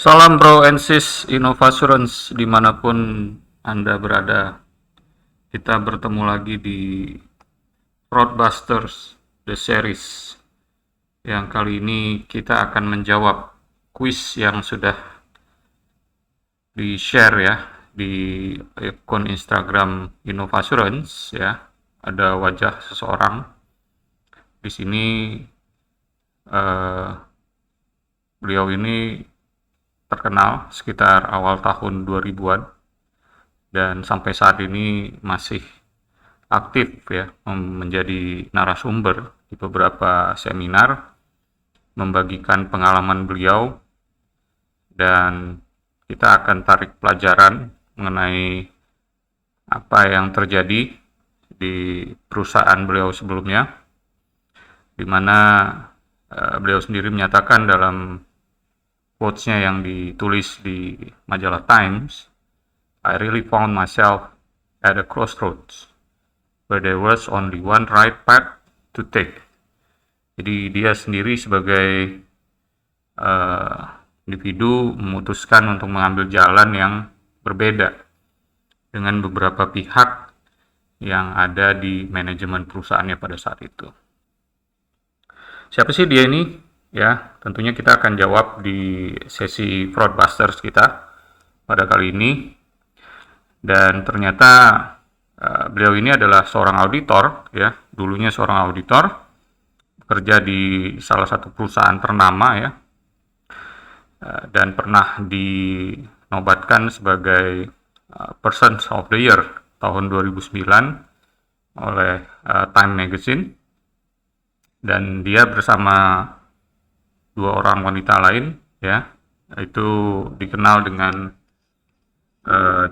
Salam Bro and Sis Innovasurance dimanapun Anda berada. Kita bertemu lagi di Roadbusters The Series. Yang kali ini kita akan menjawab kuis yang sudah di-share ya di akun Instagram Innovasurance ya. Ada wajah seseorang di sini. Beliau ini terkenal sekitar awal tahun 2000-an dan sampai saat ini masih aktif ya menjadi narasumber di beberapa seminar, membagikan pengalaman beliau, dan kita akan tarik pelajaran mengenai apa yang terjadi di perusahaan beliau sebelumnya, di mana beliau sendiri menyatakan dalam quotes-nya yang ditulis di majalah Times, I really found myself at a crossroads where there was only one right path to take. Jadi dia sendiri sebagai individu memutuskan untuk mengambil jalan yang berbeda dengan beberapa pihak yang ada di manajemen perusahaannya pada saat itu. Siapa sih dia ini? Ya, tentunya kita akan jawab di sesi Fraudbusters kita pada kali ini. Dan ternyata beliau ini adalah seorang auditor, ya, dulunya seorang auditor, bekerja di salah satu perusahaan ternama, ya, dan pernah dinobatkan sebagai Persons of the Year tahun 2009 oleh Time Magazine. Dan dia bersama dua orang wanita lain, ya, itu dikenal dengan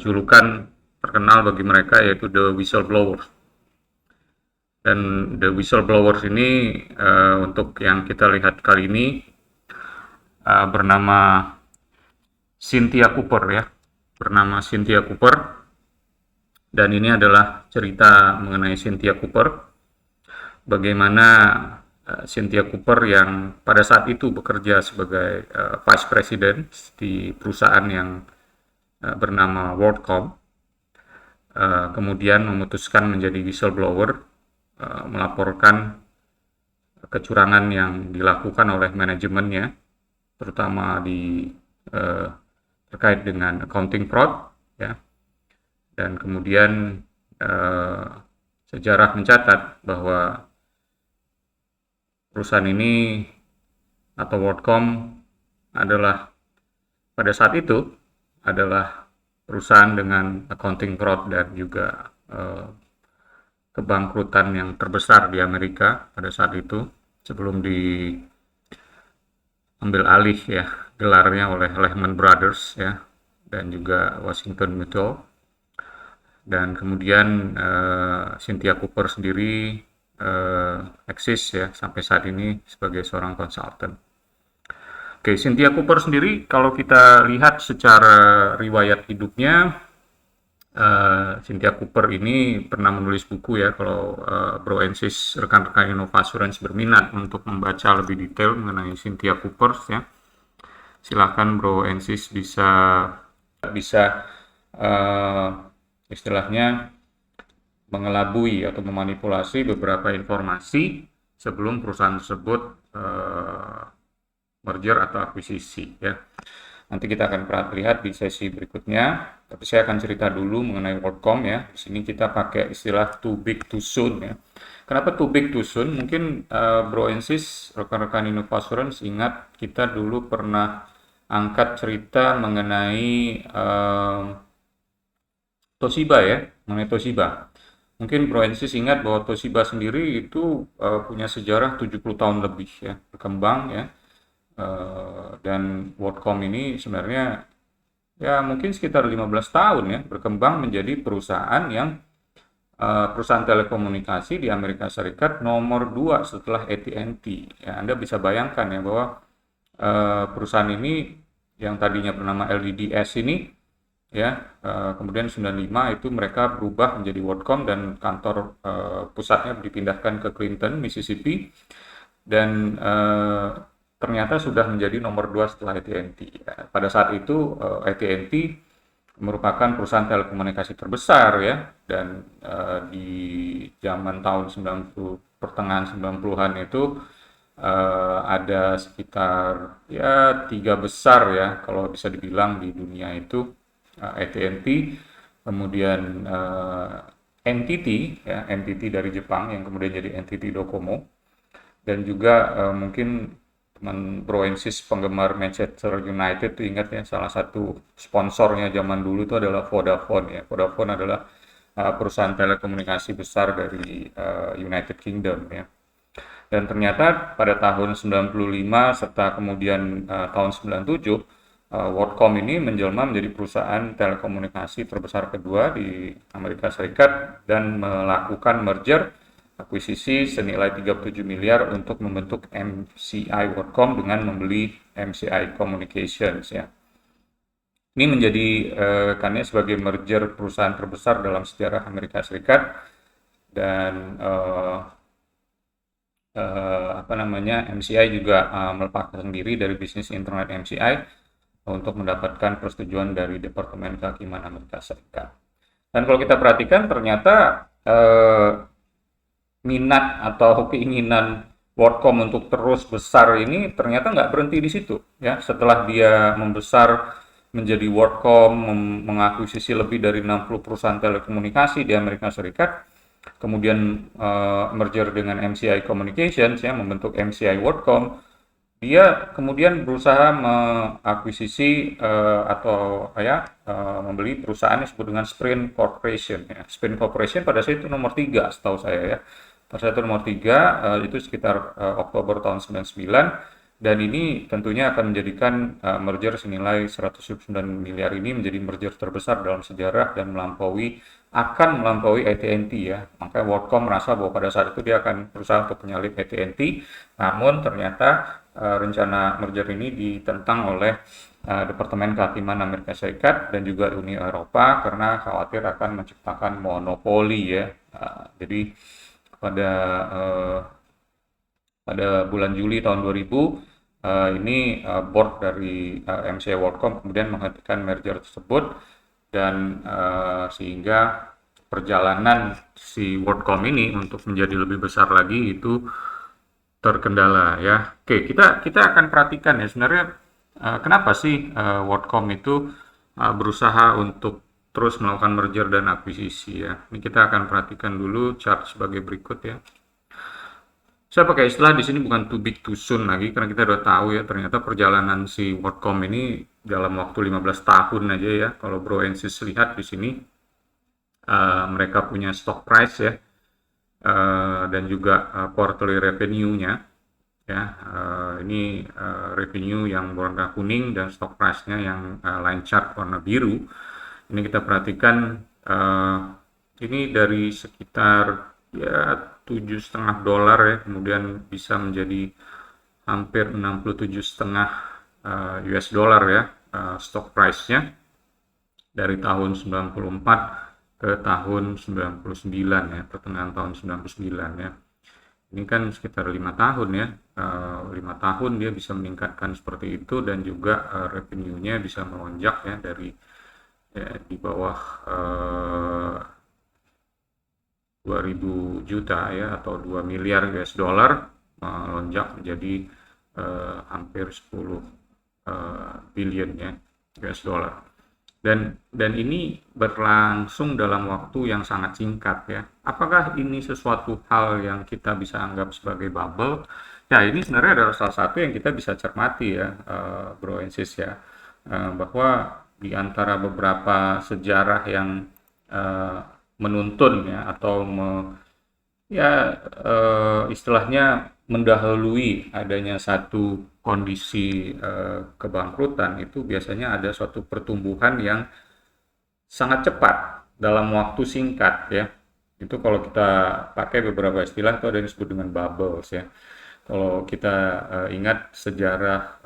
julukan terkenal bagi mereka yaitu The Whistleblowers. Dan The Whistleblowers ini untuk yang kita lihat kali ini bernama Cynthia Cooper, ya, bernama Cynthia Cooper. Dan ini adalah cerita mengenai Cynthia Cooper, bagaimana Cynthia Cooper yang pada saat itu bekerja sebagai Vice President di perusahaan yang bernama WorldCom, kemudian memutuskan menjadi whistleblower, melaporkan kecurangan yang dilakukan oleh manajemennya, terutama terkait dengan accounting fraud, ya. Dan kemudian sejarah mencatat bahwa perusahaan ini atau WorldCom adalah pada saat itu adalah perusahaan dengan accounting fraud dan juga kebangkrutan yang terbesar di Amerika pada saat itu sebelum diambil alih ya gelarnya oleh Lehman Brothers, ya, dan juga Washington Mutual. Dan kemudian Cynthia Cooper sendiri eksis ya sampai saat ini sebagai seorang konsultan. Oke, Cynthia Cooper sendiri kalau kita lihat secara riwayat hidupnya, Cynthia Cooper ini pernah menulis buku, ya. Kalau Bro and Sis, rekan-rekan Innovasurance berminat untuk membaca lebih detail mengenai Cynthia Cooper, ya, silakan Bro and Sis bisa istilahnya mengelabui atau memanipulasi beberapa informasi sebelum perusahaan tersebut merger atau akuisisi, ya. Nanti kita akan lihat di sesi berikutnya, tapi saya akan cerita dulu mengenai WorldCom, ya. Di sini kita pakai istilah too big too soon, ya. Kenapa too big too soon? Mungkin Bro and Sis, rekan-rekan Innovasurance ingat kita dulu pernah angkat cerita mengenai Toshiba, ya, mengenai Toshiba. Mungkin Bro Ensis ingat bahwa Toshiba sendiri itu punya sejarah 70 tahun lebih ya berkembang ya. Dan WorldCom ini sebenarnya ya mungkin sekitar 15 tahun ya berkembang menjadi perusahaan yang perusahaan telekomunikasi di Amerika Serikat nomor 2 setelah AT&T. Ya, Anda bisa bayangkan ya bahwa perusahaan ini yang tadinya bernama LDDS ini ya kemudian 95 itu mereka berubah menjadi WorldCom dan kantor pusatnya dipindahkan ke Clinton, Mississippi dan ternyata sudah menjadi nomor 2 setelah AT&T. Ya, pada saat itu AT&T merupakan perusahaan telekomunikasi terbesar ya dan di zaman tahun 90 pertengahan 90-an itu ada sekitar ya 3 besar ya kalau bisa dibilang di dunia itu AT&T, kemudian NTT ya NTT dari Jepang yang kemudian jadi NTT Docomo dan juga mungkin teman Bro Ensis penggemar Manchester United tuh ingat ya salah satu sponsornya zaman dulu itu adalah Vodafone ya. Vodafone adalah perusahaan telekomunikasi besar dari United Kingdom ya. Dan ternyata pada tahun 95 serta kemudian tahun 97 WorldCom ini menjelma menjadi perusahaan telekomunikasi terbesar kedua di Amerika Serikat dan melakukan merger akuisisi senilai 37 miliar untuk membentuk MCI WorldCom dengan membeli MCI Communications ya. Ini menjadi karena sebagai merger perusahaan terbesar dalam sejarah Amerika Serikat dan MCI juga melepaskan diri dari bisnis internet MCI untuk mendapatkan persetujuan dari Departemen Kehakiman Amerika Serikat. Dan kalau kita perhatikan ternyata minat atau keinginan WorldCom untuk terus besar ini ternyata nggak berhenti di situ ya. Setelah dia membesar menjadi WorldCom mengakuisisi lebih dari 60 perusahaan telekomunikasi di Amerika Serikat, kemudian merger dengan MCI Communications ya membentuk MCI WorldCom, dia kemudian berusaha mengakuisisi membeli perusahaan yang disebut dengan Sprint Corporation ya. Sprint Corporation pada saat itu nomor 3 setahu saya ya. Pada saat itu nomor 3 itu sekitar Oktober tahun 99 dan ini tentunya akan menjadikan merger senilai 109 miliar ini menjadi merger terbesar dalam sejarah dan akan melampaui AT&T ya. Makanya WorldCom merasa bahwa pada saat itu dia akan berusaha untuk menyalip AT&T, namun ternyata rencana merger ini ditentang oleh Departemen Kehakiman Amerika Serikat dan juga Uni Eropa karena khawatir akan menciptakan monopoli ya. Jadi pada bulan Juli tahun 2000 ini board dari MCI WorldCom kemudian menghentikan merger tersebut dan sehingga perjalanan si WorldCom ini untuk menjadi lebih besar lagi itu terkendala ya. Oke, kita akan perhatikan ya sebenarnya kenapa sih WorldCom itu berusaha untuk terus melakukan merger dan akuisisi ya. Ini kita akan perhatikan dulu chart sebagai berikut ya. Saya pakai istilah di sini bukan too big too soon lagi karena kita udah tahu ya ternyata perjalanan si WorldCom ini dalam waktu 15 tahun aja ya. Kalau Bro Ensis lihat di sini mereka punya stock price ya dan juga quarterly revenue-nya ya. Ini revenue yang warna kuning dan stock price-nya yang line chart warna biru. Ini kita perhatikan ini dari sekitar ya $7,5 ya kemudian bisa menjadi hampir 67,5 US dollar ya stock price-nya dari tahun 94 ke tahun 99 ya pertengahan tahun 99 ya. Ini kan sekitar 5 tahun ya. 5 tahun dia bisa meningkatkan seperti itu dan juga revenue-nya bisa melonjak ya dari di bawah 2.000 juta ya atau 2 miliar US dollar melonjak menjadi hampir 10 billion ya US dollar. Dan ini berlangsung dalam waktu yang sangat singkat ya. Apakah ini sesuatu hal yang kita bisa anggap sebagai bubble? Ya, ini sebenarnya adalah salah satu yang kita bisa cermati ya, Bro Ensis ya, bahwa di antara beberapa sejarah yang menuntun ya atau ya istilahnya mendahului adanya satu kondisi kebangkrutan, itu biasanya ada suatu pertumbuhan yang sangat cepat dalam waktu singkat ya. Itu kalau kita pakai beberapa istilah itu ada yang disebut dengan bubbles ya. Kalau kita ingat sejarah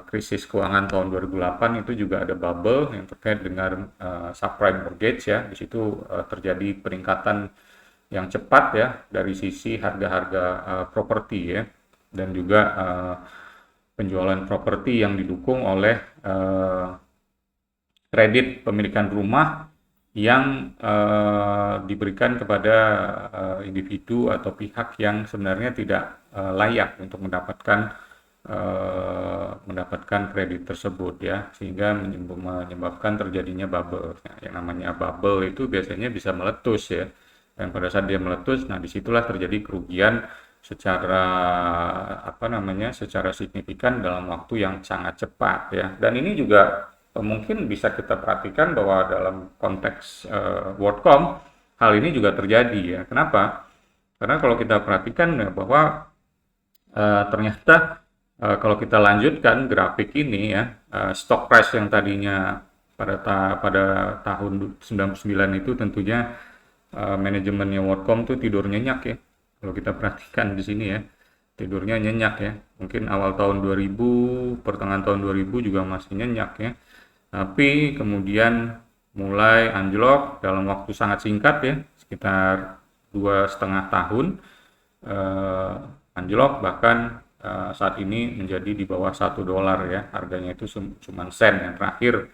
krisis keuangan tahun 2008 itu juga ada bubble yang terkait dengan subprime mortgage ya. Di situ terjadi peningkatan yang cepat ya dari sisi harga-harga properti ya, dan juga penjualan properti yang didukung oleh kredit pemilikan rumah yang diberikan kepada individu atau pihak yang sebenarnya tidak layak untuk mendapatkan kredit tersebut ya, sehingga menyebabkan terjadinya bubble. Nah, yang namanya bubble itu biasanya bisa meletus ya, dan pada saat dia meletus, nah disitulah terjadi kerugian secara secara signifikan dalam waktu yang sangat cepat ya. Dan ini juga mungkin bisa kita perhatikan bahwa dalam konteks WorldCom hal ini juga terjadi ya. Kenapa? Karena kalau kita perhatikan ya, bahwa ternyata kalau kita lanjutkan grafik ini ya, stock price yang tadinya pada tahun 99 itu tentunya manajemennya WorldCom tuh tidur nyenyak ya. Kalau kita perhatikan di sini ya, tidurnya nyenyak ya. Mungkin awal tahun 2000, pertengahan tahun 2000 juga masih nyenyak ya. Tapi kemudian mulai anjlok dalam waktu sangat singkat ya, sekitar 2,5 tahun anjlok, bahkan saat ini menjadi di bawah $1 ya, harganya itu cuma sen yang terakhir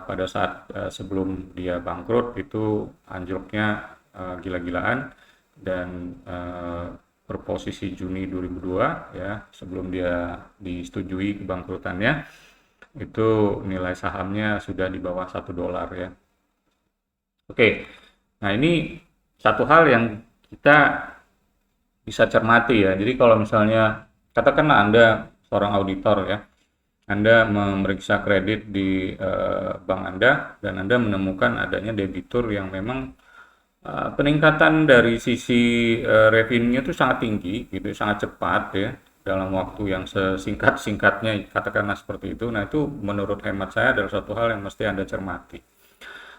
pada saat sebelum dia bangkrut itu anjloknya gila-gilaan, dan berposisi Juni 2002 ya, sebelum dia disetujui kebangkrutannya, itu nilai sahamnya sudah di bawah $1 ya. Oke, nah ini satu hal yang kita bisa cermati ya. Jadi kalau misalnya katakanlah Anda seorang auditor ya, Anda memeriksa kredit di bank Anda dan Anda menemukan adanya debitur yang memang peningkatan dari sisi revenue itu sangat tinggi, gitu, sangat cepat ya, dalam waktu yang sesingkat-singkatnya, katakanlah seperti itu. Nah, itu menurut hemat saya adalah suatu hal yang mesti Anda cermati.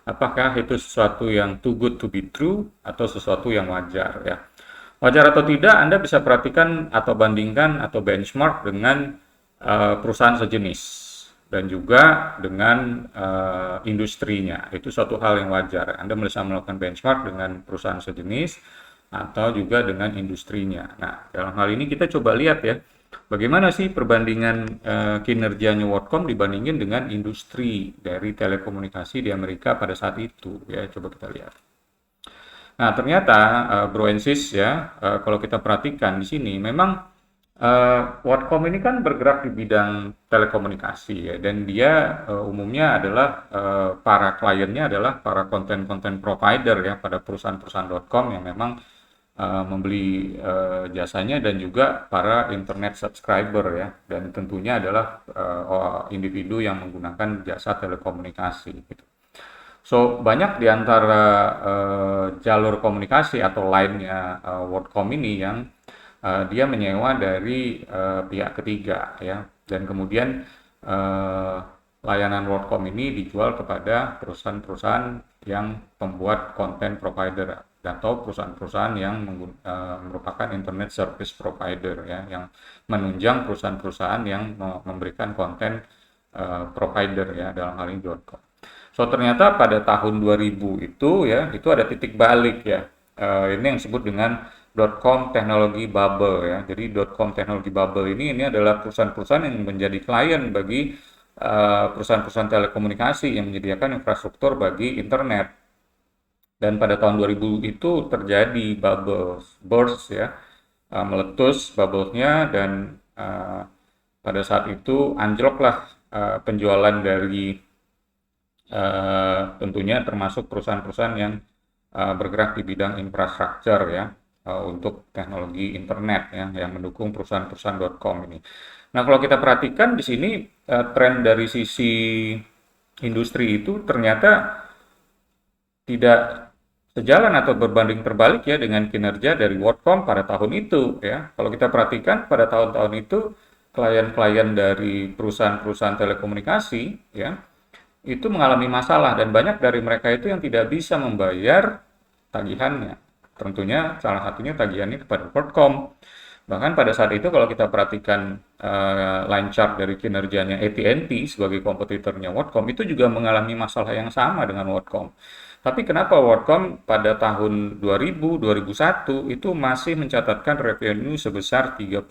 Apakah itu sesuatu yang too good to be true atau sesuatu yang wajar ya? Wajar atau tidak, Anda bisa perhatikan atau bandingkan atau benchmark dengan perusahaan sejenis dan juga dengan industrinya. Itu suatu hal yang wajar. Anda bisa melakukan benchmark dengan perusahaan sejenis atau juga dengan industrinya. Nah, dalam hal ini kita coba lihat ya, bagaimana sih perbandingan kinerjanya WorldCom dibandingin dengan industri dari telekomunikasi di Amerika pada saat itu ya. Coba kita lihat. Nah, ternyata Bro and Sis ya, kalau kita perhatikan di sini memang WorldCom ini kan bergerak di bidang telekomunikasi ya, dan dia umumnya adalah para kliennya adalah para konten-konten provider ya, pada perusahaan-perusahaan.com yang memang membeli jasanya, dan juga para internet subscriber ya, dan tentunya adalah individu yang menggunakan jasa telekomunikasi gitu. So, banyak di antara jalur komunikasi atau lainnya WorldCom ini yang dia menyewa dari pihak ketiga ya, dan kemudian layanan WorldCom ini dijual kepada perusahaan-perusahaan yang pembuat konten provider atau perusahaan-perusahaan yang merupakan internet service provider ya, yang menunjang perusahaan-perusahaan yang memberikan konten provider ya, dalam hal ini .com. So, ternyata pada tahun 2000 itu ya, itu ada titik balik ya. Ini yang disebut dengan .com teknologi bubble ya. Jadi .com teknologi bubble ini adalah perusahaan-perusahaan yang menjadi klien bagi perusahaan-perusahaan telekomunikasi yang menyediakan infrastruktur bagi internet. Dan pada tahun 2000 itu terjadi bubble burst ya, meletus bubble-nya, dan pada saat itu anjloklah penjualan dari tentunya termasuk perusahaan-perusahaan yang bergerak di bidang infrastruktur ya, untuk teknologi internet ya, yang mendukung perusahaan-perusahaan .com ini. Nah, kalau kita perhatikan di sini tren dari sisi industri itu ternyata tidak sejalan atau berbanding terbalik ya dengan kinerja dari WorldCom pada tahun itu ya. Kalau kita perhatikan pada tahun-tahun itu klien-klien dari perusahaan-perusahaan telekomunikasi ya itu mengalami masalah dan banyak dari mereka itu yang tidak bisa membayar tagihannya. Tentunya salah satunya tagihannya kepada WorldCom. Bahkan pada saat itu kalau kita perhatikan line chart dari kinerjanya AT&T sebagai kompetitornya WorldCom itu juga mengalami masalah yang sama dengan WorldCom. Tapi kenapa WorldCom pada tahun 2000-2001 itu masih mencatatkan revenue sebesar 35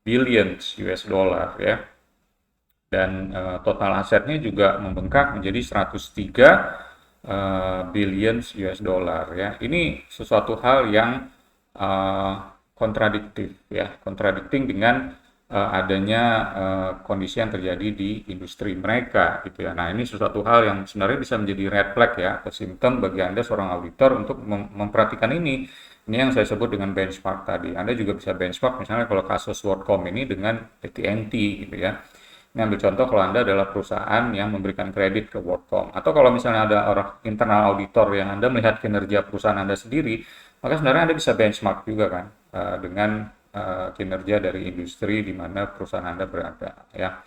billions US dollar ya. Dan total asetnya juga membengkak menjadi 103 billions US dollar ya. Ini sesuatu hal yang kontradiktif ya, kontradikting dengan adanya kondisi yang terjadi di industri mereka gitu ya. Nah, ini sesuatu hal yang sebenarnya bisa menjadi red flag ya atau simptom bagi Anda seorang auditor untuk memperhatikan ini. Ini yang saya sebut dengan benchmark tadi. Anda juga bisa benchmark misalnya kalau kasus WorldCom ini dengan AT&T gitu ya. Ini ambil contoh kalau Anda adalah perusahaan yang memberikan kredit ke WorldCom. Atau kalau misalnya ada orang internal auditor yang Anda melihat kinerja perusahaan Anda sendiri, maka sebenarnya Anda bisa benchmark juga kan dengan kinerja dari industri di mana perusahaan Anda berada ya.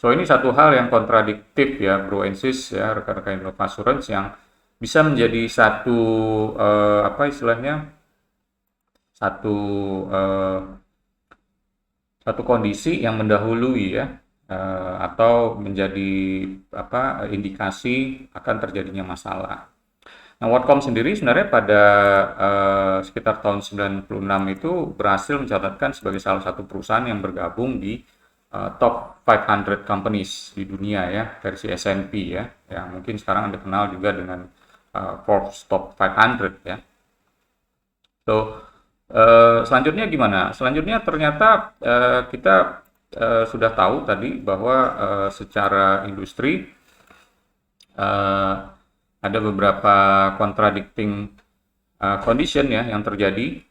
So ini satu hal yang kontradiktif ya Bro and Sis ya rekan-rekan Innovasurance yang bisa menjadi satu apa istilahnya satu eh, satu kondisi yang mendahului ya atau menjadi apa indikasi akan terjadinya masalah. Nah, WorldCom sendiri sebenarnya pada sekitar tahun 96 itu berhasil mencatatkan sebagai salah satu perusahaan yang bergabung di top 500 companies di dunia ya, versi S&P ya. Yang mungkin sekarang Anda kenal juga dengan Forbes Top 500 ya. So, selanjutnya gimana? Selanjutnya ternyata kita sudah tahu tadi bahwa secara industri uh, ada beberapa contradicting condition ya yang terjadi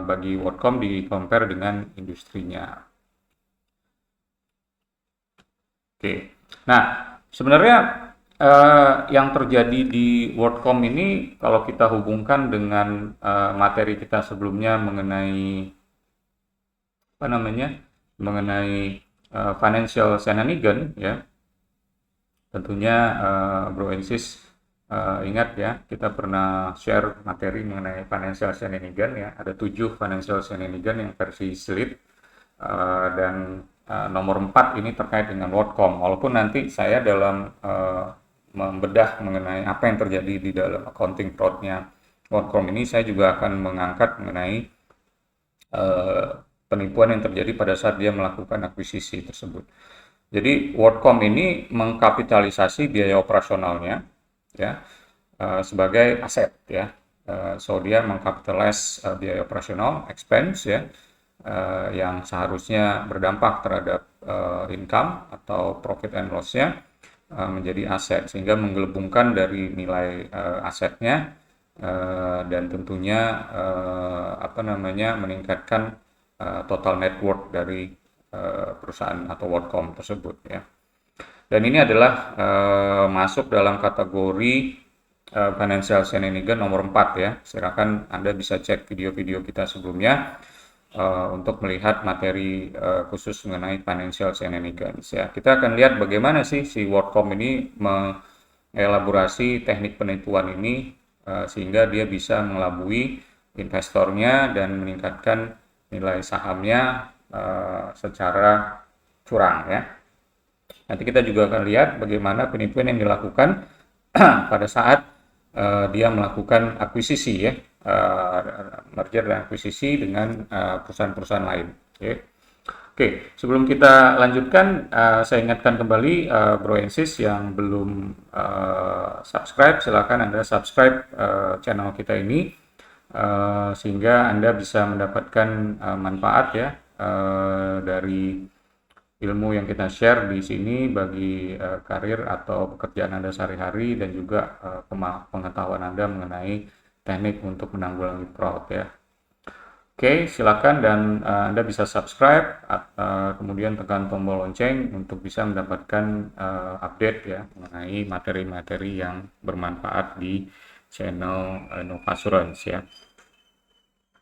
bagi WorldCom di compare dengan industrinya. Oke, nah sebenarnya yang terjadi di WorldCom ini kalau kita hubungkan dengan materi kita sebelumnya mengenai apa namanya mengenai financial shenanigan ya tentunya Bro and Sis ingat ya kita pernah share materi mengenai financial shenanigan ya ada 7 financial shenanigan yang versi slide dan nomor 4 ini terkait dengan WorldCom walaupun nanti saya dalam membedah mengenai apa yang terjadi di dalam accounting fraud-nya WorldCom ini saya juga akan mengangkat mengenai penipuan yang terjadi pada saat dia melakukan akuisisi tersebut. Jadi WorldCom ini mengkapitalisasi biaya operasionalnya ya sebagai aset ya. So dia mengkapitalize biaya operasional expense ya yang seharusnya berdampak terhadap income atau profit and loss-nya menjadi aset sehingga menggelembungkan dari nilai asetnya dan tentunya apa namanya meningkatkan total net worth dari perusahaan atau WorldCom tersebut ya. Dan ini adalah masuk dalam kategori financial shenanigan nomor 4 ya. Silakan Anda bisa cek video-video kita sebelumnya untuk melihat materi khusus mengenai financial shenanigans ya. Kita akan lihat bagaimana sih si WorldCom ini mengelaborasi teknik penipuan ini sehingga dia bisa mengelabui investornya dan meningkatkan nilai sahamnya secara curang ya. Nanti kita juga akan lihat bagaimana penipuan yang dilakukan pada saat dia melakukan akuisisi ya, merger dan akuisisi dengan perusahaan-perusahaan lain. Oke, sebelum kita lanjutkan, saya ingatkan kembali Bro and Sis yang belum subscribe, silakan Anda subscribe channel kita ini sehingga Anda bisa mendapatkan manfaat ya dari ilmu yang kita share di sini bagi karir atau pekerjaan Anda sehari-hari dan juga pengetahuan Anda mengenai teknik untuk menanggulangi fraud ya. Oke, silakan dan Anda bisa subscribe, kemudian tekan tombol lonceng untuk bisa mendapatkan update ya mengenai materi-materi yang bermanfaat di channel Innovasurance ya.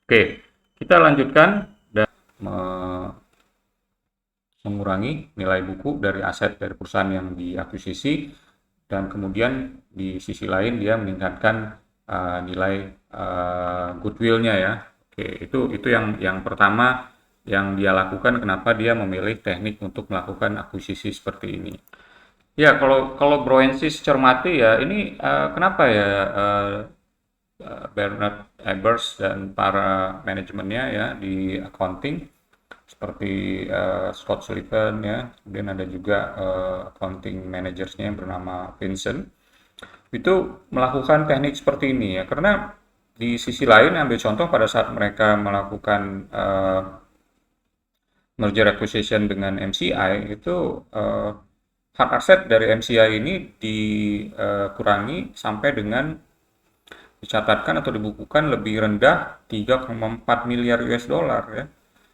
Oke, kita lanjutkan dan mengurangi nilai buku dari aset dari perusahaan yang diakuisisi, dan kemudian di sisi lain dia meningkatkan nilai goodwill-nya ya. Oke, itu yang pertama yang dia lakukan, kenapa dia memilih teknik untuk melakukan akuisisi seperti ini. Ya, kalau Broensis cermati ya, ini kenapa ya Bernard Ebers dan para manajemennya ya di accounting seperti Scott Sullivan ya, kemudian ada juga accounting managersnya yang bernama Vincent, itu melakukan teknik seperti ini ya, karena di sisi lain ambil contoh pada saat mereka melakukan merger acquisition dengan MCI itu hard asset dari MCI ini dikurangi sampai dengan dicatatkan atau dibukukan lebih rendah 3,4 miliar US dollar ya.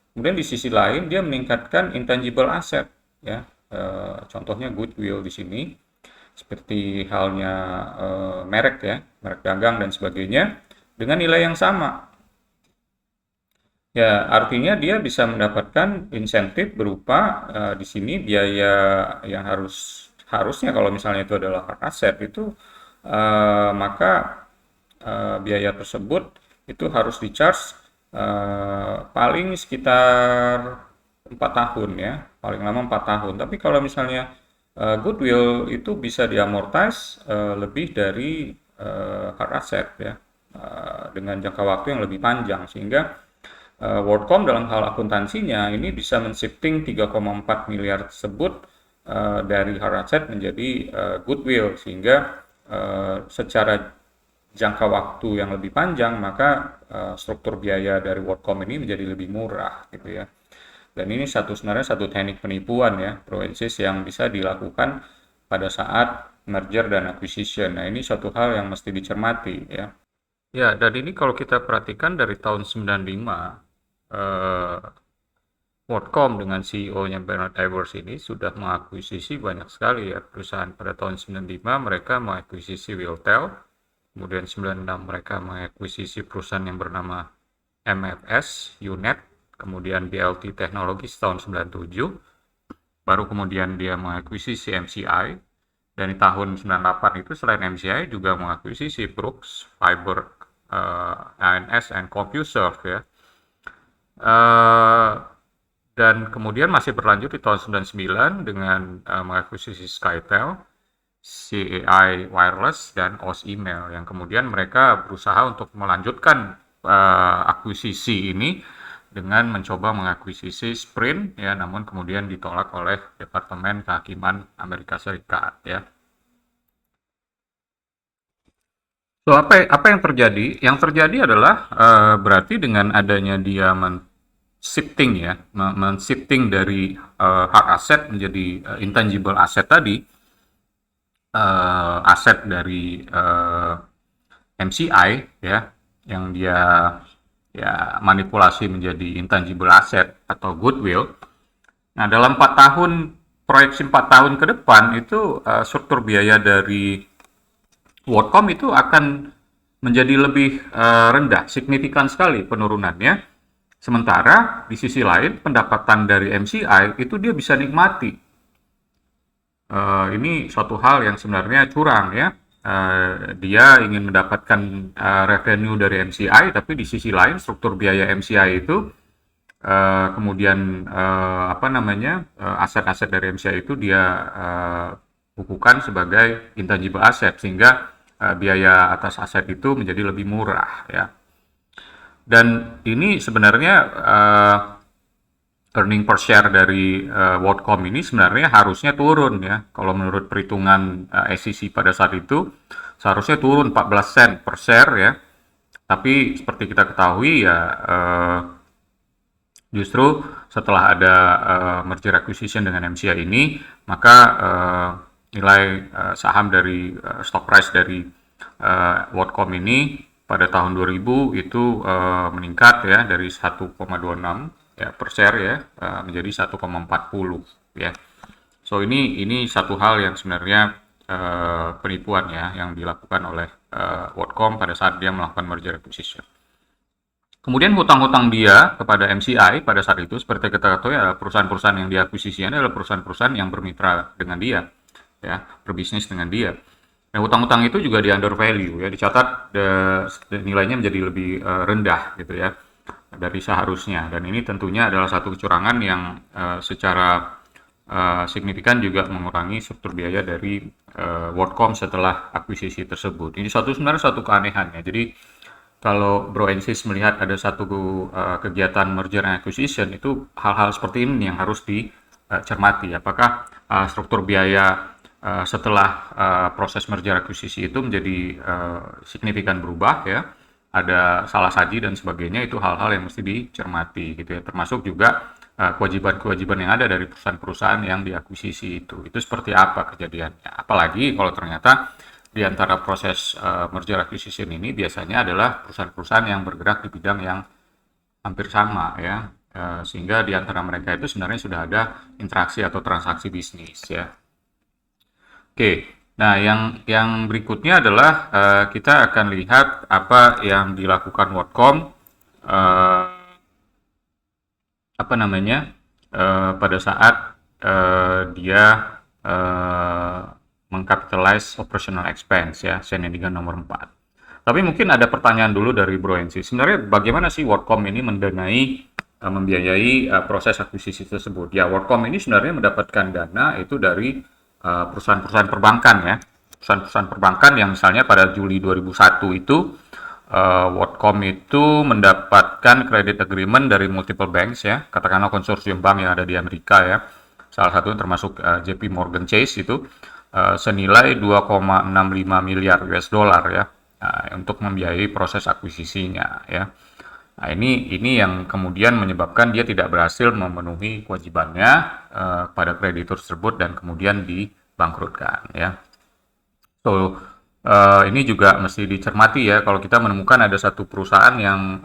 Kemudian di sisi lain dia meningkatkan intangible asset ya. Contohnya goodwill di sini seperti halnya merek ya, merek dagang dan sebagainya dengan nilai yang sama. Ya, artinya dia bisa mendapatkan insentif berupa di sini biaya yang harusnya kalau misalnya itu adalah hard asset itu maka biaya tersebut itu harus di-charge paling sekitar 4 tahun ya, paling lama 4 tahun. Tapi kalau misalnya goodwill itu bisa diamortize lebih dari hard asset ya, dengan jangka waktu yang lebih panjang, sehingga WorldCom dalam hal akuntansinya ini bisa men-shifting 3,4 miliar tersebut dari hard asset menjadi goodwill, sehingga secara jangka waktu yang lebih panjang maka struktur biaya dari WorldCom ini menjadi lebih murah gitu ya. Dan ini sebenarnya satu teknik penipuan ya, Proensis, yang bisa dilakukan pada saat merger dan acquisition. Nah, ini suatu hal yang mesti dicermati ya. Ya, dan ini kalau kita perhatikan dari tahun 95 WorldCom dengan CEO-nya Bernard Evers ini sudah mengakuisisi banyak sekali ya perusahaan. Pada tahun 95 mereka mengakuisisi Wiltel, kemudian 96 mereka mengakuisisi perusahaan yang bernama MFS, Unet, kemudian BLT Technologies tahun 97, baru kemudian dia mengakuisisi MCI, dan di tahun 98 itu selain MCI juga mengakuisisi Brooks, Fiber, ANS, and CompuServe ya. Dan kemudian masih berlanjut di tahun 99 dengan mengakuisisi Skytel, CAI Wireless, dan OS Email, yang kemudian mereka berusaha untuk melanjutkan akuisisi ini dengan mencoba mengakuisisi Sprint ya, namun kemudian ditolak oleh Departemen Kehakiman Amerika Serikat ya. So, apa yang terjadi? Yang terjadi adalah berarti dengan adanya dia shifting ya, shifting dari hard asset menjadi intangible asset tadi, aset dari MCI ya, yang dia ya manipulasi menjadi intangible asset atau goodwill. Nah, dalam 4 tahun, proyeksi 4 tahun ke depan itu struktur biaya dari WorldCom itu akan menjadi lebih rendah, signifikan sekali penurunannya. Sementara di sisi lain pendapatan dari MCI itu dia bisa nikmati. Ini suatu hal yang sebenarnya curang ya. Dia ingin mendapatkan revenue dari MCI, tapi di sisi lain struktur biaya MCI itu kemudian aset-aset dari MCI itu dia bukukan sebagai intangible asset, sehingga biaya atas aset itu menjadi lebih murah ya. Dan ini sebenarnya earning per share dari WorldCom ini sebenarnya harusnya turun ya. Kalau menurut perhitungan SEC pada saat itu seharusnya turun 14 sen per share ya. Tapi seperti kita ketahui ya justru setelah ada merger acquisition dengan MCI ini, maka nilai saham dari stock price dari WorldCom ini pada tahun 2000 itu meningkat ya dari 1,26 ya per share ya menjadi 1,40 ya. So ini satu hal yang sebenarnya penipuan ya yang dilakukan oleh WorldCom pada saat dia melakukan merger acquisition. Kemudian hutang-hutang dia kepada MCI pada saat itu seperti kita ketahui adalah perusahaan-perusahaan yang diakuisisinya adalah perusahaan-perusahaan yang bermitra dengan dia ya, berbisnis dengan dia. Nah, hutang-hutang itu juga di under value ya, dicatat nilainya menjadi lebih rendah gitu ya dari seharusnya. Dan ini tentunya adalah satu kecurangan yang secara signifikan juga mengurangi struktur biaya dari WorldCom setelah akuisisi tersebut. Ini sebenarnya satu keanehan ya. Jadi kalau Bro Ensis melihat ada satu kegiatan merger and acquisition, itu hal-hal seperti ini yang harus dicermati. Apakah struktur biaya setelah proses merger akuisisi itu menjadi signifikan berubah ya, ada salah saji dan sebagainya, itu hal-hal yang mesti dicermati gitu ya, termasuk juga kewajiban-kewajiban yang ada dari perusahaan-perusahaan yang diakuisisi itu seperti apa kejadiannya, apalagi kalau ternyata di antara proses merger acquisition ini biasanya adalah perusahaan-perusahaan yang bergerak di bidang yang hampir sama ya, sehingga di antara mereka itu sebenarnya sudah ada interaksi atau transaksi bisnis ya. Oke, nah yang berikutnya adalah kita akan lihat apa yang dilakukan WorldCom apa namanya pada saat dia mengcapitalize operational expense ya, Senendingan nomor 4. Tapi mungkin ada pertanyaan dulu dari Bro NC. Sebenarnya bagaimana sih WorldCom ini membiayai proses akuisisi tersebut? Ya, WorldCom ini sebenarnya mendapatkan dana itu dari perusahaan-perusahaan perbankan ya. Perusahaan-perusahaan perbankan yang misalnya pada Juli 2001 itu WorldCom itu mendapatkan credit agreement dari multiple banks ya, katakanlah konsorsium bank yang ada di Amerika ya. Salah satu termasuk JP Morgan Chase itu senilai 2,65 miliar US dollar ya untuk membiayai proses akuisisinya ya. Nah, ini yang kemudian menyebabkan dia tidak berhasil memenuhi kewajibannya pada kreditur tersebut dan kemudian dibangkrutkan ya. So ini juga mesti dicermati ya kalau kita menemukan ada satu perusahaan yang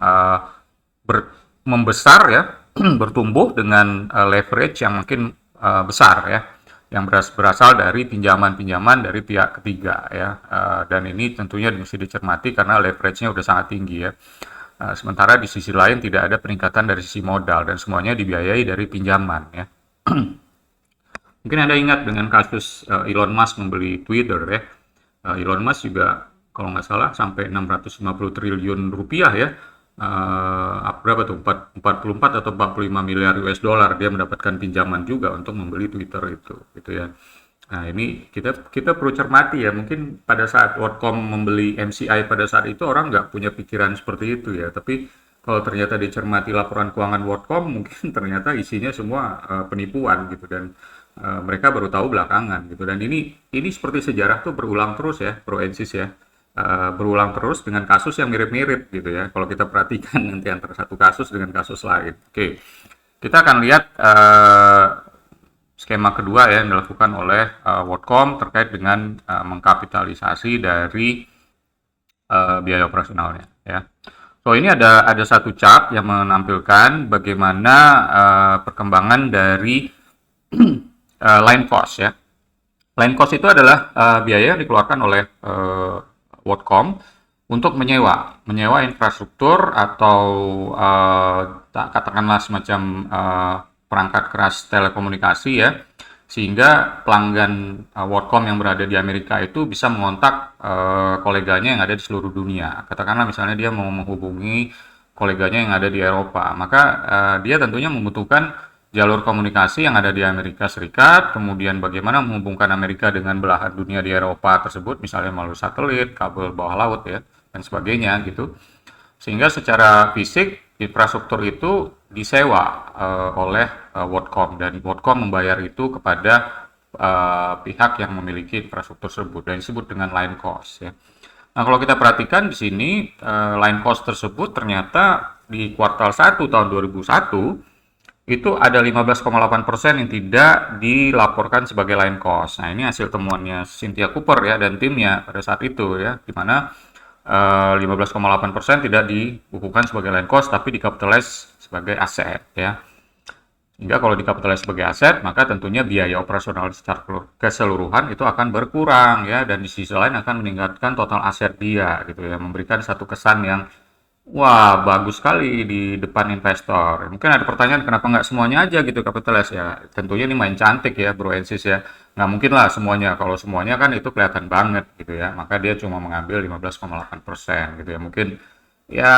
membesar ya, bertumbuh dengan leverage yang mungkin besar ya, yang berasal dari pinjaman-pinjaman dari pihak ketiga ya, dan ini tentunya mesti dicermati karena leverage-nya udah sangat tinggi ya. Sementara di sisi lain tidak ada peningkatan dari sisi modal dan semuanya dibiayai dari pinjaman ya. Mungkin Anda ingat dengan kasus Elon Musk membeli Twitter ya. Elon Musk juga kalau nggak salah sampai 650 triliun rupiah ya. Berapa tuh? 44 atau 45 miliar US dollar dia mendapatkan pinjaman juga untuk membeli Twitter itu gitu ya. Nah, ini kita perlu cermati ya. Mungkin pada saat WorldCom membeli MCI pada saat itu orang nggak punya pikiran seperti itu ya. Tapi kalau ternyata dicermati laporan keuangan WorldCom, mungkin ternyata isinya semua penipuan gitu dan mereka baru tahu belakangan gitu. Dan ini seperti sejarah tuh berulang terus ya, Bro Ensis ya. Berulang terus dengan kasus yang mirip-mirip gitu ya. Kalau kita perhatikan nanti antara satu kasus dengan kasus lain. Oke, kita akan lihat skema kedua ya yang dilakukan oleh WorldCom terkait dengan mengkapitalisasi dari biaya operasionalnya ya. So ini ada satu chart yang menampilkan bagaimana perkembangan dari line cost ya. Line cost itu adalah biaya yang dikeluarkan oleh WorldCom untuk menyewa infrastruktur atau katakanlah semacam perangkat keras telekomunikasi ya, sehingga pelanggan WorldCom yang berada di Amerika itu bisa mengontak koleganya yang ada di seluruh dunia. Katakanlah misalnya dia mau menghubungi koleganya yang ada di Eropa, maka dia tentunya membutuhkan jalur komunikasi yang ada di Amerika Serikat, kemudian bagaimana menghubungkan Amerika dengan belahan dunia di Eropa tersebut, misalnya melalui satelit, kabel bawah laut ya, dan sebagainya gitu. Sehingga secara fisik infrastruktur itu disewa oleh WorldCom dan WorldCom membayar itu kepada pihak yang memiliki infrastruktur tersebut dan disebut dengan line cost ya. Nah, kalau kita perhatikan di sini line cost tersebut ternyata di kuartal 1 tahun 2001 itu ada 15,8% yang tidak dilaporkan sebagai line cost. Nah, ini hasil temuannya Cynthia Cooper ya dan timnya pada saat itu ya, di mana 15,8% tidak dibukukan sebagai line cost tapi dikapitalize sebagai aset ya. Sehingga kalau dikapitalize sebagai aset, maka tentunya biaya operasional secara keseluruhan itu akan berkurang ya, dan di sisi lain akan meningkatkan total aset dia gitu ya, memberikan satu kesan yang wah bagus sekali di depan investor. Mungkin ada pertanyaan kenapa nggak semuanya aja gitu kapitalize ya? Tentunya ini main cantik ya Bro Ensis ya. Nggak mungkin lah semuanya. Kalau semuanya kan itu kelihatan banget gitu ya. Maka dia cuma mengambil 15,8% gitu ya. Mungkin ya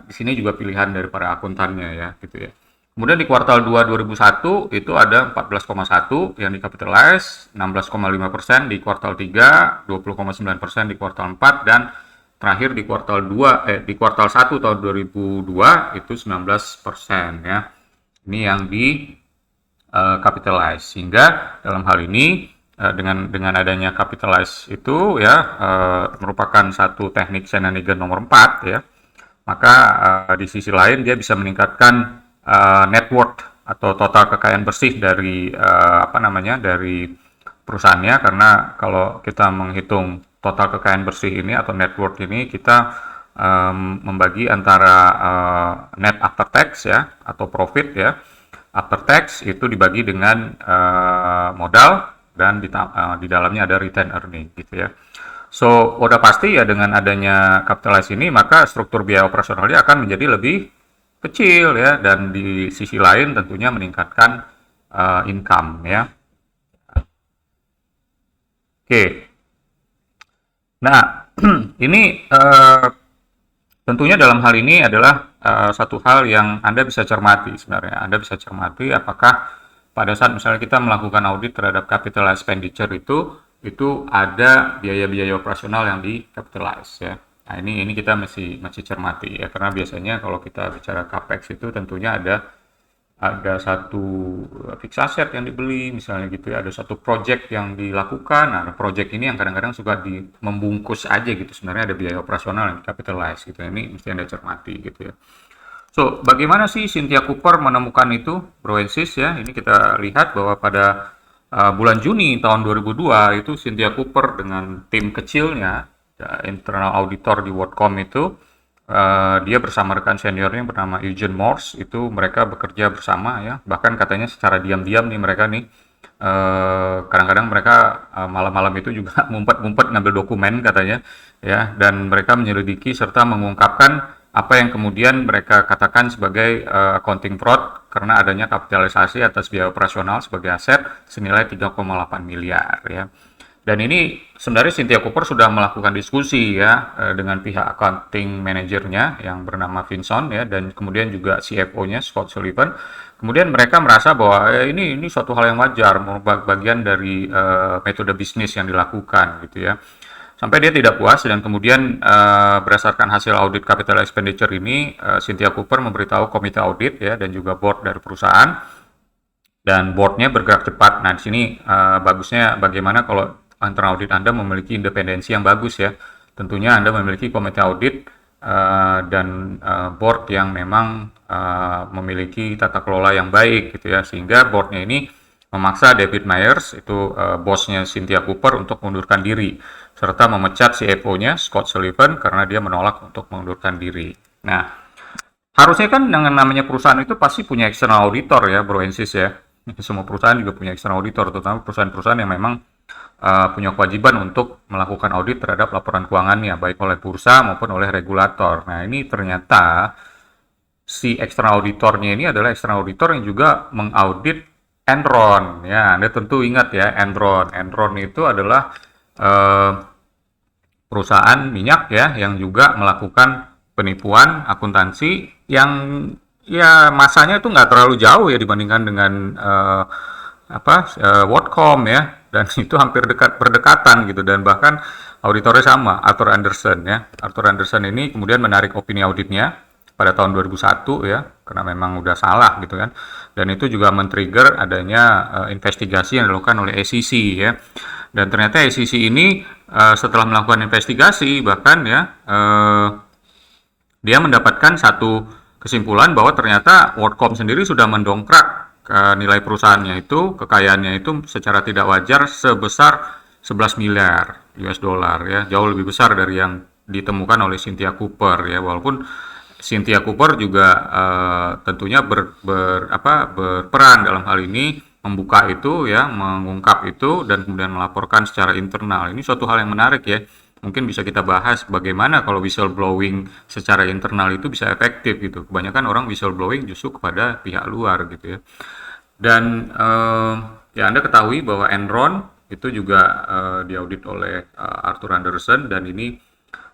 di sini juga pilihan dari para akuntannya ya gitu ya. Kemudian di kuartal 2 2001 itu ada 14,1 yang dikapitalize, 16,5% di kuartal 3, 20,9% di kuartal 4, dan terakhir di kuartal 2 di kuartal 1 tahun 2002 itu 19% ya. Ini yang di capitalize. Sehingga dalam hal ini dengan adanya capitalize itu ya merupakan satu teknik Shanahan nomor 4 ya. Maka di sisi lain dia bisa meningkatkan net worth atau total kekayaan bersih dari dari perusahaannya, karena kalau kita menghitung total kekayaan bersih ini atau net worth ini kita membagi antara net after tax ya atau profit ya. After tax itu dibagi dengan modal dan di dalamnya ada return earning gitu ya. So, udah pasti ya dengan adanya capitalize ini maka struktur biaya operasionalnya akan menjadi lebih kecil ya, dan di sisi lain tentunya meningkatkan income ya. Oke. Nah, ini tentunya dalam hal ini adalah satu hal yang Anda bisa cermati sebenarnya. Anda bisa cermati apakah pada saat misalnya kita melakukan audit terhadap capital expenditure itu ada biaya-biaya operasional yang di capitalize ya. Nah, ini kita masih cermati ya, karena biasanya kalau kita bicara capex itu tentunya ada satu fixed asset yang dibeli misalnya gitu ya, ada satu project yang dilakukan. Nah, project ini yang kadang-kadang suka membungkus aja gitu, sebenarnya ada biaya operasional yang di capitalize gitu. Ini mesti Anda cermati gitu ya. So, bagaimana sih Cynthia Cooper menemukan itu, Bro Ensis ya? Ini kita lihat bahwa pada bulan Juni tahun 2002 itu Cynthia Cooper dengan tim kecilnya, internal auditor di WorldCom itu, dia bersama rekan seniornya bernama Eugene Morse, itu mereka bekerja bersama ya, bahkan katanya secara diam-diam nih mereka nih kadang-kadang mereka malam-malam itu juga ngumpet-ngumpet ngambil dokumen katanya ya, dan mereka menyelidiki serta mengungkapkan apa yang kemudian mereka katakan sebagai accounting fraud karena adanya kapitalisasi atas biaya operasional sebagai aset senilai 3,8 miliar ya. Dan ini sebenarnya Cynthia Cooper sudah melakukan diskusi ya dengan pihak accounting manajernya yang bernama Vincent ya, dan kemudian juga CFO-nya Scott Sullivan. Kemudian mereka merasa bahwa ini suatu hal yang wajar, merupakan bagian dari metode bisnis yang dilakukan gitu ya. Sampai dia tidak puas, dan kemudian berdasarkan hasil audit capital expenditure ini, Cynthia Cooper memberitahu komite audit ya dan juga board dari perusahaan, dan boardnya bergerak cepat. Nah, di sini bagusnya bagaimana kalau internal audit Anda memiliki independensi yang bagus ya. Tentunya Anda memiliki komite audit dan board yang memang memiliki tata kelola yang baik gitu ya, sehingga boardnya ini memaksa David Myers, itu bosnya Cynthia Cooper, untuk mengundurkan diri serta memecat CFO-nya Scott Sullivan karena dia menolak untuk mengundurkan diri. Nah, harusnya kan dengan namanya perusahaan itu pasti punya external auditor ya, Bro Ensis ya. Semua perusahaan juga punya external auditor, terutama perusahaan-perusahaan yang memang punya kewajiban untuk melakukan audit terhadap laporan keuangannya, baik oleh bursa maupun oleh regulator. Nah, ini ternyata si external auditornya ini adalah external auditor yang juga mengaudit Enron. Ya, Anda tentu ingat ya, Enron. Enron itu adalah perusahaan minyak ya, yang juga melakukan penipuan akuntansi yang ya masanya itu nggak terlalu jauh ya dibandingkan dengan WorldCom ya, dan itu hampir berdekatan gitu, dan bahkan auditornya sama, Arthur Andersen ya. Arthur Andersen ini kemudian menarik opini auditnya pada tahun 2001 ya, karena memang udah salah gitu kan, dan itu juga men-trigger adanya investigasi yang dilakukan oleh SEC ya. Dan ternyata SEC ini setelah melakukan investigasi bahkan ya dia mendapatkan satu kesimpulan bahwa ternyata WorldCom sendiri sudah mendongkrak nilai perusahaannya itu, kekayaannya itu secara tidak wajar sebesar 11 miliar US dollar ya, jauh lebih besar dari yang ditemukan oleh Cynthia Cooper ya, walaupun Cynthia Cooper juga tentunya berperan dalam hal ini, membuka itu ya, mengungkap itu dan kemudian melaporkan secara internal. Ini suatu hal yang menarik ya. Mungkin bisa kita bahas bagaimana kalau whistleblowing secara internal itu bisa efektif gitu. Kebanyakan orang whistleblowing justru kepada pihak luar gitu ya. Dan ya Anda ketahui bahwa Enron itu juga diaudit oleh Arthur Andersen, dan ini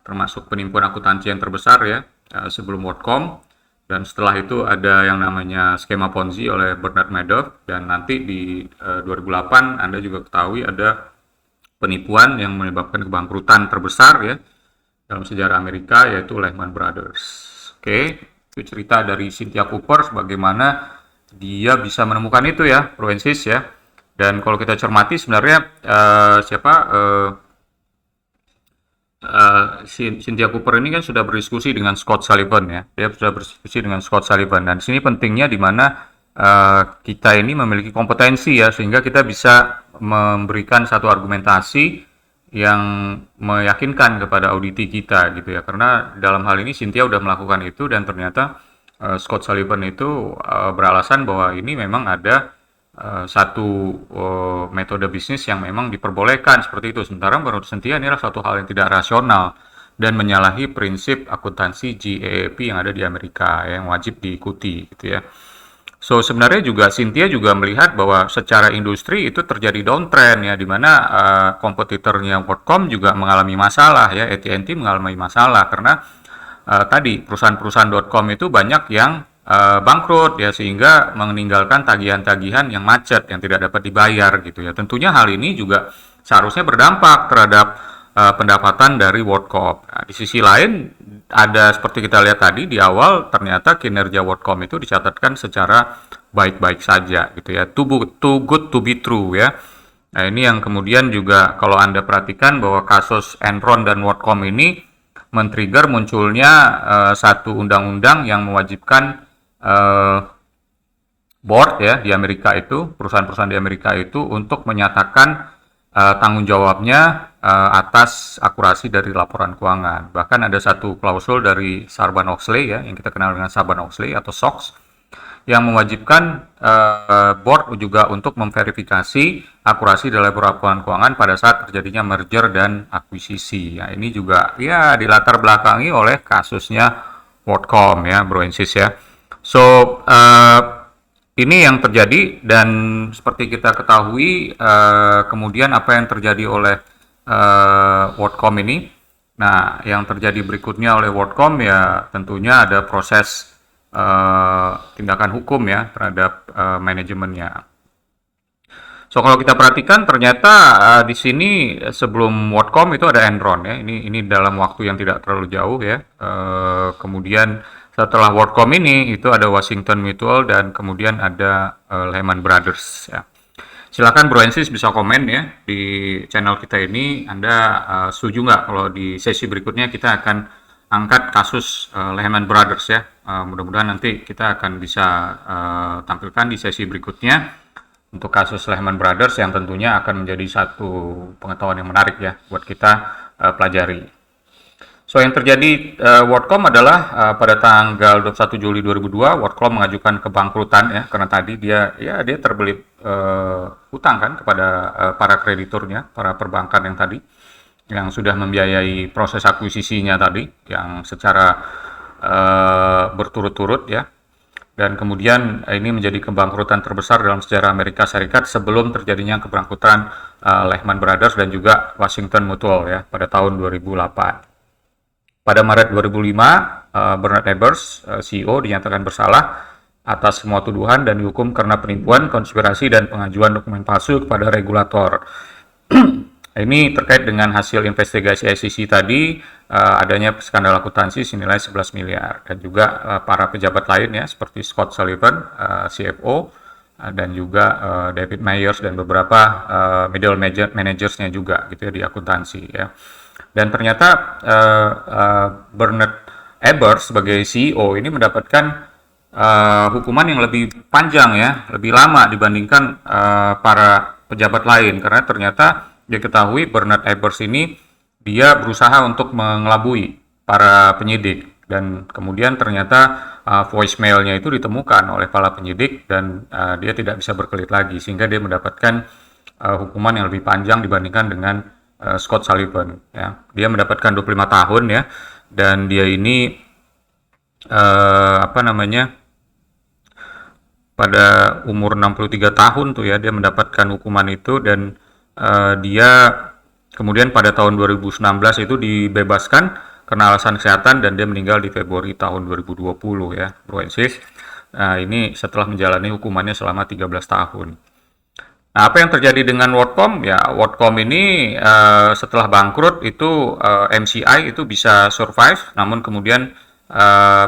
termasuk penipuan akuntansi yang terbesar ya sebelum WorldCom. Dan setelah itu ada yang namanya skema Ponzi oleh Bernard Madoff, dan nanti di 2008 Anda juga ketahui ada penipuan yang menyebabkan kebangkrutan terbesar ya dalam sejarah Amerika, yaitu Lehman Brothers. Oke, itu cerita dari Cynthia Cooper bagaimana dia bisa menemukan itu ya, Proensis ya. Dan kalau kita cermati sebenarnya Cynthia Cooper ini kan sudah berdiskusi dengan Scott Sullivan ya. Dia sudah berdiskusi dengan Scott Sullivan, dan sini pentingnya di mana kita ini memiliki kompetensi ya, sehingga kita bisa memberikan satu argumentasi yang meyakinkan kepada auditi kita gitu ya. Karena dalam hal ini Cynthia udah melakukan itu, dan ternyata Scott Sullivan itu beralasan bahwa ini memang ada satu metode bisnis yang memang diperbolehkan seperti itu. Sementara menurut Cynthia ini adalah suatu hal yang tidak rasional dan menyalahi prinsip akuntansi GAAP yang ada di Amerika yang wajib diikuti gitu ya. So sebenarnya juga Cynthia juga melihat bahwa secara industri itu terjadi downtrend ya, di mana kompetitornya WorldCom juga mengalami masalah ya. AT&T mengalami masalah karena tadi perusahaan-perusahaan.com itu banyak yang bangkrut ya, sehingga meninggalkan tagihan-tagihan yang macet yang tidak dapat dibayar gitu ya. Tentunya hal ini juga seharusnya berdampak terhadap pendapatan dari WorldCom. Nah, di sisi lain ada seperti kita lihat tadi di awal, ternyata kinerja WorldCom itu dicatatkan secara baik-baik saja gitu ya. Too good to be true ya. Nah, ini yang kemudian juga kalau Anda perhatikan bahwa kasus Enron dan WorldCom ini men-trigger munculnya satu undang-undang yang mewajibkan board ya di Amerika itu, perusahaan-perusahaan di Amerika itu untuk menyatakan tanggung jawabnya atas akurasi dari laporan keuangan. Bahkan ada satu klausul dari Sarbanes-Oxley ya, yang kita kenal dengan Sarbanes-Oxley atau SOX, yang mewajibkan board juga untuk memverifikasi akurasi dari laporan keuangan pada saat terjadinya merger dan akuisisi. Ya, ini juga ya dilatar belakangi oleh kasusnya WorldCom ya, Proensis ya. So, ini yang terjadi, dan seperti kita ketahui kemudian apa yang terjadi oleh WorldCom ini. Nah, yang terjadi berikutnya oleh WorldCom ya tentunya ada proses tindakan hukum ya terhadap manajemennya. So, kalau kita perhatikan ternyata di sini sebelum WorldCom itu ada Enron ya. Ini dalam waktu yang tidak terlalu jauh ya. Kemudian setelah WorldCom ini itu ada Washington Mutual, dan kemudian ada Lehman Brothers ya. Silakan Proensis bisa komen ya di channel kita ini. Anda setuju nggak kalau di sesi berikutnya kita akan angkat kasus Lehman Brothers ya. Mudah-mudahan nanti kita akan bisa tampilkan di sesi berikutnya untuk kasus Lehman Brothers, yang tentunya akan menjadi satu pengetahuan yang menarik ya buat kita pelajari. So, yang terjadi WorldCom adalah pada tanggal 21 Juli 2002 WorldCom mengajukan kebangkrutan ya, karena tadi dia terbelit hutang kan kepada para krediturnya, para perbankan yang tadi yang sudah membiayai proses akuisisinya tadi yang secara berturut-turut ya. Dan kemudian ini menjadi kebangkrutan terbesar dalam sejarah Amerika Serikat sebelum terjadinya kebangkrutan Lehman Brothers dan juga Washington Mutual ya pada tahun 2008. Pada Maret 2005, Bernard Ebbers, CEO, dinyatakan bersalah atas semua tuduhan dan dihukum karena penipuan, konspirasi, dan pengajuan dokumen palsu kepada regulator. Ini terkait dengan hasil investigasi SEC tadi, adanya skandal akuntansi senilai 11 miliar. Dan juga para pejabat lain ya, seperti Scott Sullivan, CFO, dan juga David Myers dan beberapa middle managersnya juga gitu ya di akuntansi ya. Dan ternyata Bernard Ebbers sebagai CEO ini mendapatkan hukuman yang lebih panjang ya, lebih lama dibandingkan para pejabat lain, karena ternyata diketahui Bernard Ebbers ini dia berusaha untuk mengelabui para penyidik dan kemudian ternyata voicemailnya itu ditemukan oleh para penyidik dan dia tidak bisa berkelit lagi sehingga dia mendapatkan hukuman yang lebih panjang dibandingkan dengan Scott Sullivan ya. Dia mendapatkan 25 tahun ya dan dia ini apa namanya pada umur 63 tahun tuh ya dia mendapatkan hukuman itu dan dia kemudian pada tahun 2019 itu dibebaskan karena alasan kesehatan dan dia meninggal di Februari tahun 2020 ya, Bro Ensis. Nah, ini setelah menjalani hukumannya selama 13 tahun. Nah, apa yang terjadi dengan WorldCom? Ya, WorldCom ini setelah bangkrut itu MCI itu bisa survive, namun kemudian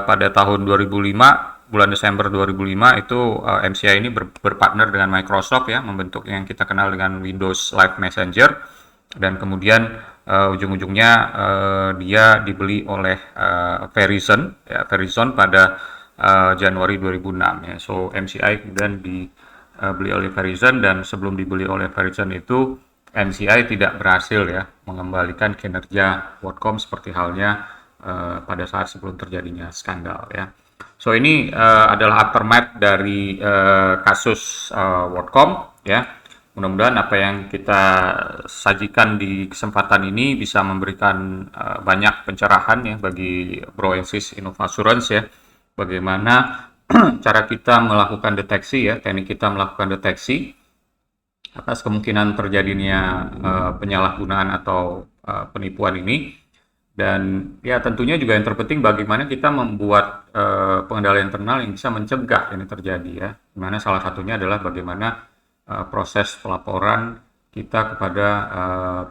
pada tahun 2005, bulan Desember 2005 itu MCI ini berpartner dengan Microsoft ya, membentuk yang kita kenal dengan Windows Live Messenger dan kemudian ujung-ujungnya dia dibeli oleh Verizon, ya, Verizon pada Januari 2006 ya. So MCI kemudian dibeli oleh Verizon dan sebelum dibeli oleh Verizon itu MCI tidak berhasil ya mengembalikan kinerja WorldCom seperti halnya pada saat sebelum terjadinya skandal ya. So ini adalah aftermath dari kasus WorldCom ya. Mudah-mudahan apa yang kita sajikan di kesempatan ini bisa memberikan banyak pencerahan ya bagi Bro Ensis Innovasurance ya. Bagaimana cara kita melakukan deteksi ya, teknik kita melakukan deteksi atas kemungkinan terjadinya penyalahgunaan atau penipuan ini. Dan ya tentunya juga yang terpenting bagaimana kita membuat pengendalian internal yang bisa mencegah ini terjadi ya. Dimana salah satunya adalah bagaimana proses pelaporan kita kepada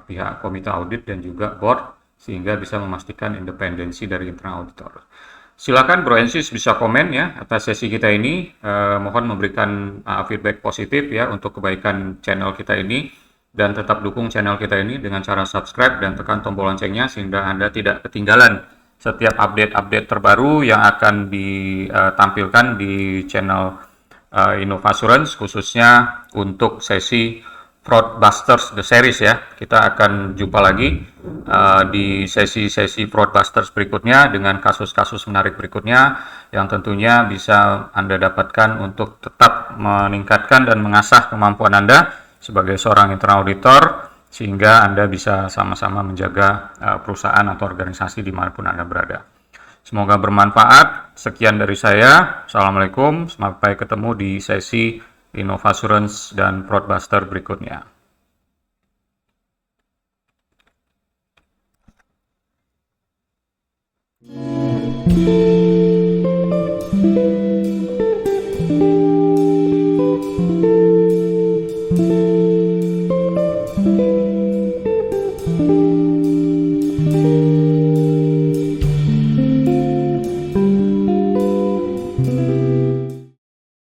pihak komite audit dan juga board sehingga bisa memastikan independensi dari internal auditor. Silakan Bro Ensis bisa komen ya atas sesi kita ini. Mohon memberikan feedback positif ya untuk kebaikan channel kita ini dan tetap dukung channel kita ini dengan cara subscribe dan tekan tombol loncengnya sehingga Anda tidak ketinggalan setiap update-update terbaru yang akan ditampilkan di channel Innovasurance khususnya untuk sesi Fraudbusters The Series ya. Kita akan jumpa lagi di sesi-sesi Fraudbusters berikutnya dengan kasus-kasus menarik berikutnya yang tentunya bisa Anda dapatkan untuk tetap meningkatkan dan mengasah kemampuan Anda sebagai seorang internal auditor sehingga Anda bisa sama-sama menjaga perusahaan atau organisasi dimanapun Anda berada. Semoga bermanfaat. Sekian dari saya. Assalamualaikum. Sampai ketemu di sesi Innovasurance dan Fraudbuster berikutnya.